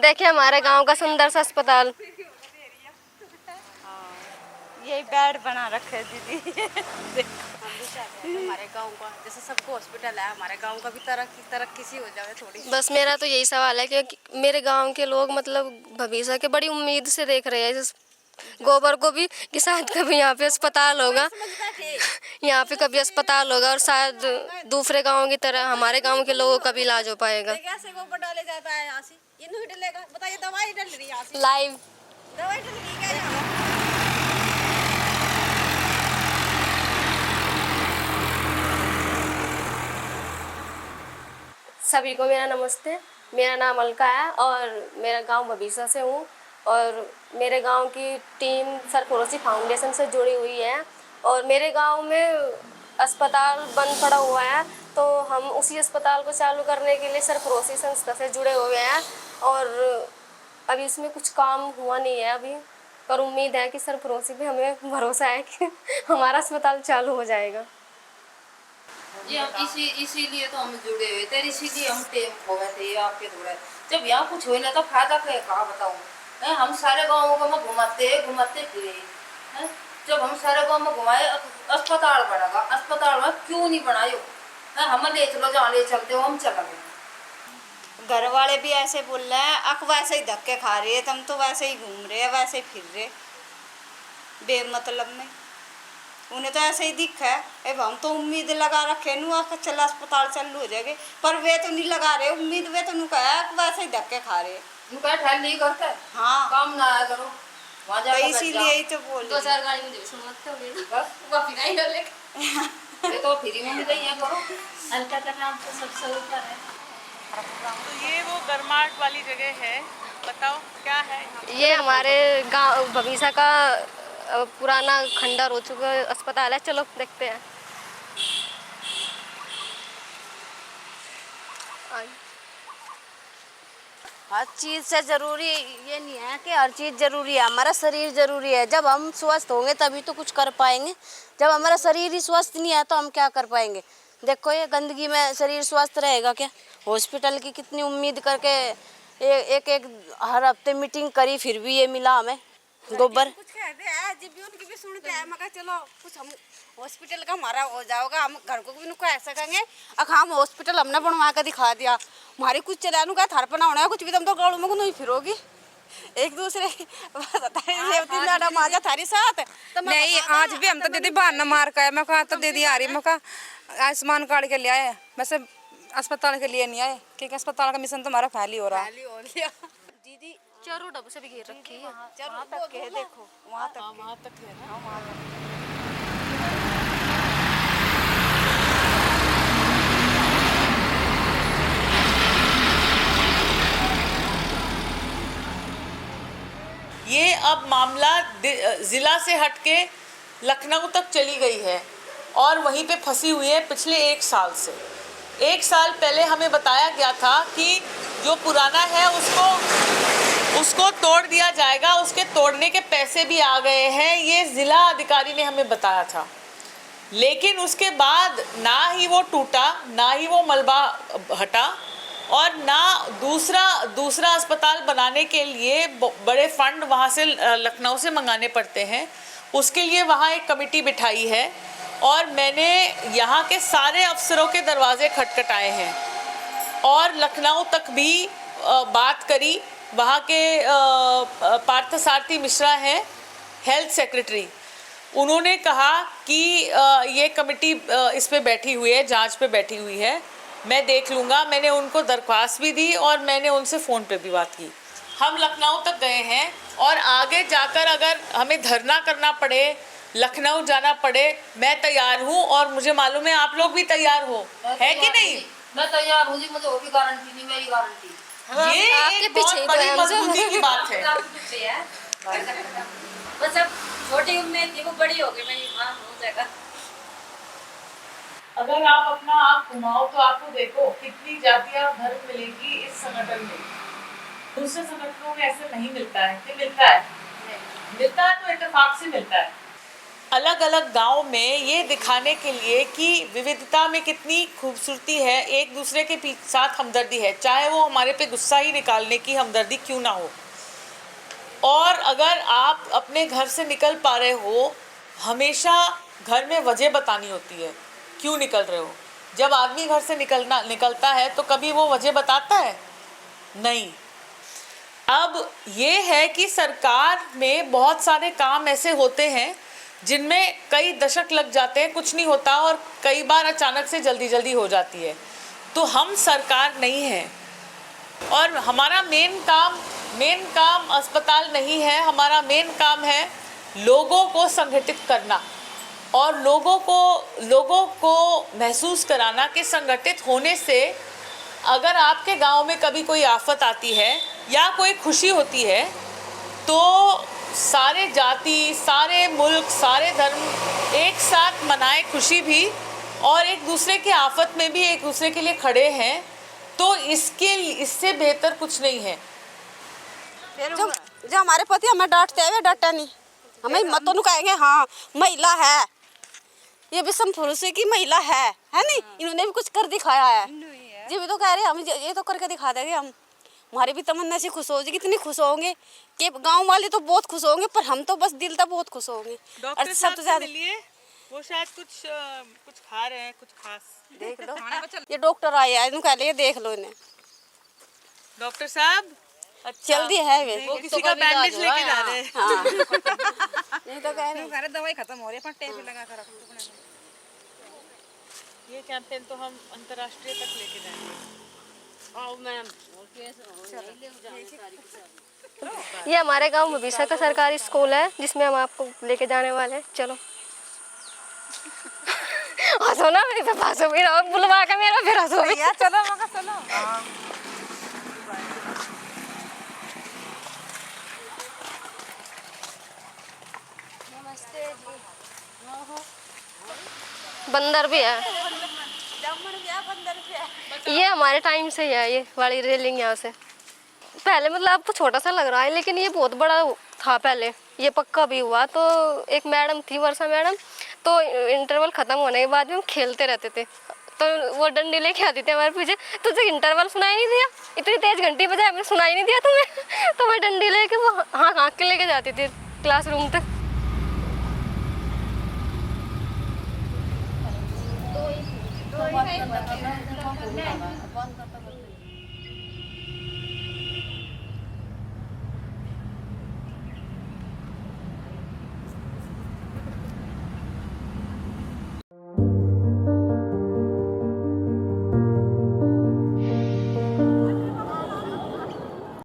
देखिए हमारे गांव का सुंदर सा अस्पताल। यही बेड बना रखे दीदी। हम भी चाहते हैं हमारे गांव का जैसे सबको हॉस्पिटल है, हमारे गांव का भी तरक्की सी हो जाए थोड़ी। बस मेरा तो यही सवाल है कि मेरे गांव के लोग मतलब भविष्य के बड़ी उम्मीद से देख रहे हैं गोबर को भी, कि शायद कभी यहाँ पे अस्पताल होगा, यहाँ पे कभी अस्पताल होगा और शायद दूसरे गाँव की तरह हमारे गाँव के लोगों का भी इलाज हो पाएगा। कैसे गोबर डाले जाता है यहाँ से, ये नहीं डलेगा, बताइए दवाई डल रही है यहाँ से, लाइव दवाई डल रही है यहाँ। सभी को मेरा नमस्ते। मेरा नाम अलका है और मेरा गांव भविष्य से हूँ और मेरे गांव की टीम सरफरोशी फाउंडेशन से जुड़ी हुई है और मेरे गांव में अस्पताल बंद पड़ा हुआ है तो हम उसी अस्पताल को चालू करने के लिए सरफरोशी संस्था से जुड़े हुए हैं और अभी इसमें कुछ काम हुआ नहीं है अभी, पर उम्मीद है कि सरफरोशी पे हमें भरोसा है कि हमारा अस्पताल चालू हो जाएगा। जी हम इसीलिए तो हम जुड़े हुए थे, इसीलिए हम टेम हो गए थे आपके थोड़े। जब यहाँ कुछ हुई ना तो फायदा क्या कहा बताऊँ। हम सारे गाँवों को में घुमाते फिरे हैं। जब हम सारे गाँव में घुमाए अस्पताल बनेगा, अस्पताल में क्यों नहीं बनायो, हम ले चलो जहाँ ले चलते हो हम चला गए। घर वाले भी ऐसे बोल रहे हैं, अक वैसे ही धक्के खा रहे हैं, तुम तो वैसे ही घूम रहे हैं, वैसे ही फिर रहे बेमतलब में। उन्हें तो ऐसे ही दिखा है। अब हम तो उम्मीद लगा रखे नु चल अस्पताल चालू हो जाएंगे, पर वे तो नहीं लगा रहे उम्मीद, वे तो नु कहा वैसे ही धक्के खा रहे। ठहर नहीं करते, हाँ काम ना आया करो वहाँ तो इसीलिए ही तो बोल दो चार गाड़ी में सुनते ये तो फ्री में मिल रही है करो। अलका का नाम तो सबसे ऊपर है। तो ये वो गरमाट वाली जगह है, बताओ क्या है यहाँ? ये हमारे गांव भविष्य का पुराना खंडर हो चुका अस्पताल है। चलो देखते हैं। हर चीज़ से ज़रूरी ये नहीं है कि हर चीज़ ज़रूरी है, हमारा शरीर ज़रूरी है। जब हम स्वस्थ होंगे तभी तो कुछ कर पाएंगे, जब हमारा शरीर ही स्वस्थ नहीं है तो हम क्या कर पाएंगे। देखो ये गंदगी में शरीर स्वस्थ रहेगा क्या। हॉस्पिटल की कितनी उम्मीद करके एक हर हफ्ते मीटिंग करी, फिर भी ये मिला हमें गोबर। कुछ कहते हैं जब भी उनकी भी सुनते हैं, मगर चलो कुछ हम हॉस्पिटल का हमारा हो जाओगा, हम घर को भी कह सकेंगे। अब हम हॉस्पिटल हमने बनवा कर दिखा दिया, हमारी कुछ चलानू का थार पना होना है, कुछ भी तुम तो गाड़ू में नहीं फिरोगी एक दूसरे माजा थारी साथ नहीं। आज भी हम तो दीदी बहाना मार का है, मैं कहा तो दीदी आ रही, मैं कहा आयुष्मान कार्ड के लिए आए, वैसे अस्पताल के लिए नहीं आए, क्योंकि अस्पताल का मिशन तो हमारा फैल ही हो रहा है। दीदी चारों डब्बे से भी घेर रखी है। वहाँ तक है, देखो वहाँ तक है ना, वहाँ तक। ये अब मामला जिला से हटके लखनऊ तक चली गई है और वहीं पे फंसी हुई है पिछले 1 साल से। 1 साल पहले हमें बताया गया था कि जो पुराना है उसको तोड़ दिया जाएगा, उसके तोड़ने के पैसे भी आ गए हैं, ये जिला अधिकारी ने हमें बताया था। लेकिन उसके बाद ना ही वो टूटा, ना ही वो मलबा हटा और ना दूसरा अस्पताल बनाने के लिए बड़े फंड वहाँ से लखनऊ से मंगाने पड़ते हैं। उसके लिए वहाँ एक कमेटी बिठाई है और मैंने यहाँ के सारे अफसरों के दरवाजे खटखटाए हैं और लखनऊ तक भी बात करी। वहाँ के पार्थसारथी मिश्रा हैं हेल्थ सेक्रेटरी, उन्होंने कहा कि ये कमेटी इस पे बैठी हुई है, जांच पे बैठी हुई है, मैं देख लूँगा। मैंने उनको दरख्वास्त भी दी और मैंने उनसे फ़ोन पे भी बात की। हम लखनऊ तक गए हैं और आगे जाकर अगर हमें धरना करना पड़े, लखनऊ जाना पड़े, मैं तैयार हूँ और मुझे मालूम है आप लोग भी तैयार हो, है कि नहीं? मैं तैयार हूँ जी, मुझे वो भी गारंटी नहीं, मेरी गारंटी। ये एक बहुत बड़ी मजबूती की बात है। बस अब छोटी उम्मीद थी, वो बड़ी हो गई, मेरी मां हो जाएगा। अगर आप अपना आँख घुमाओ तो आपको देखो कितनी जातियां धर्म मिलेगी इस संगठन में। दूसरे संगठनों में ऐसे नहीं मिलता है कि मिलता है तो इत्तेफाक से मिलता है। अलग अलग गांव में ये दिखाने के लिए कि विविधता में कितनी खूबसूरती है, एक दूसरे के साथ हमदर्दी है, चाहे वो हमारे पे गुस्सा ही निकालने की हमदर्दी क्यों ना हो। और अगर आप अपने घर से निकल पा रहे हो, हमेशा घर में वजह बतानी होती है क्यों निकल रहे हो। जब आदमी घर से निकलता है तो कभी वो वजह बताता है? नहीं। अब ये है कि सरकार में बहुत सारे काम ऐसे होते हैं जिनमें कई दशक लग जाते हैं, कुछ नहीं होता, और कई बार अचानक से जल्दी जल्दी हो जाती है। तो हम सरकार नहीं हैं और हमारा मेन काम अस्पताल नहीं है। हमारा मेन काम है लोगों को संगठित करना और लोगों को महसूस कराना कि संगठित होने से अगर आपके गांव में कभी कोई आफत आती है या कोई खुशी होती है तो सारे जाति, सारे मुल्क, सारे धर्म एक साथ मनाए खुशी भी, और एक दूसरे के आफत में भी एक दूसरे के लिए खड़े हैं। तो इससे बेहतर कुछ नहीं है। जो हमारे पति हमें डांटते हैं वे डांटा नहीं, हमें मतों नु कहेंगे हाँ महिला है, ये विषम पुरुष की महिला है नहीं, इन्होंने भी कुछ कर दिखाया है जी, भी तो कह रहे हैं हम ये तो करके दिखा देंगे। हम हमारी भी तमन्ना से खुश हो जाएगी, कितनी खुश होंगे कि गांव वाले तो बहुत खुश होंगे, पर हम तो बस दिल तक बहुत खुश होंगे। डॉक्टर साहब से मिलिए, वो शायद कुछ खा रहे हैं, कुछ खास। देख लो ये डॉक्टर आए हैं, इन्होंने कह लिया देख लो इन्हें। डॉक्टर साहब जल्दी है वे, वो किसी का बैंडेज लेके जा रहे हैं। हाँ। नहीं तो कह रहे दवाई खत्म हो रही है, टेप लगा कर रखो। ये कैंपेन तो हम अंतर्राष्ट्रीय तक लेके जाएंगे। ये हमारे गांव भविष्य का सरकारी स्कूल है जिसमें हम आपको लेके जाने वाले हैं। चलो हंसो ना, मेरे पे हंसो भी रहो, बुलवा के मेरा फिर हंसो भी। चलो मगर चलो। बंदर भी है, ये हमारे टाइम से ही है ये वाली रेलिंग यहाँ से। पहले मतलब अब तो छोटा सा लग रहा है लेकिन ये बहुत बड़ा था पहले, ये पक्का भी हुआ। तो एक मैडम थी, वर्षा मैडम, तो इंटरवल ख़त्म होने के बाद भी हम खेलते रहते थे, तो वो डंडी लेके आती थी हमारे पीछे। तुझे इंटरवल सुनाई नहीं दिया, इतनी तेज घंटी बजाए, हमें सुनाई नहीं दिया तुम्हें? तो मैं डंडी लेके वो हाँ के लेके जाती थी क्लासरूम तक। बंद